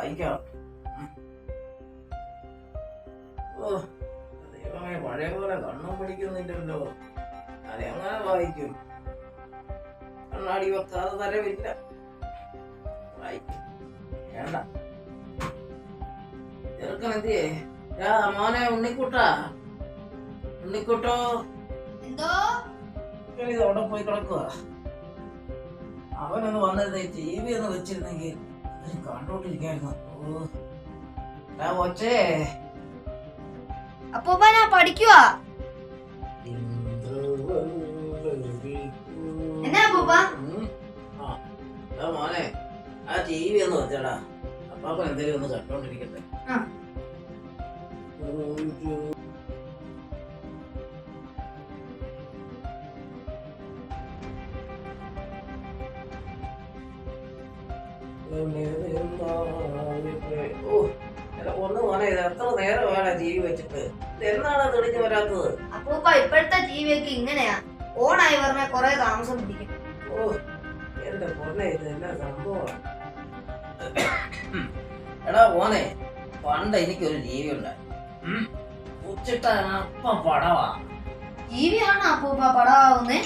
വായിക്കാം. ഓ ദൈവമേ, പഴയ പോലെ കണ്ണും പിടിക്കുന്നില്ലല്ലോ. ഞാനെങ്ങനെ വായിക്കും? കണ്ണാടി വെക്കാതെ തരവില്ല. വായിക്കും വേണ്ട. ചെറുക്കനെത്തിയേ? മോനെ ഉണ്ണിക്കുട്ടാ, ഉണ്ണിക്കുട്ടോ, എന്തോ ഇത് അവിടെ പോയി കിടക്കുക. അവനൊന്ന് വന്നിരുന്ന TV ഒന്ന് വെച്ചിരുന്നെങ്കിൽ അതിന് കണ്ടോണ്ടിരിക്കായിരുന്നു. കൊച്ചേ, അപ്പൂപ്പ ഞാൻ പഠിക്കുവാ. എന്നാ അപ്പൂപ്പ? മോനെ ആ TV ഒന്ന് വെച്ചടാ. അപ്പാപ്പൻ എന്തെങ്കിലും ഒന്ന് കണ്ടോണ്ടിരിക്കട്ടെ. ഒന്ന് മോനെ, ഇത് എത്ര നേരം വേണം TV വെച്ചിട്ട്? എന്നാണ് തെളിഞ്ഞു വരാത്തത്? അപ്പൂപ്പ ഇപ്പോഴത്തെ TV ഒക്കെ ഇങ്ങനെയാ, ഓണായി പറഞ്ഞ കൊറേ താമസം പിടിക്കും. എന്റെ പൊന്നെ, ഇത് എന്നാ സംഭവം? എടാ മോനെ, പണ്ട് എനിക്കൊരു TV ഉണ്ടായി. ഉച്ചിട്ട അപ്പം പടവാ. TV ആണോ അപ്പൂപ്പ പടമാവുന്നേ?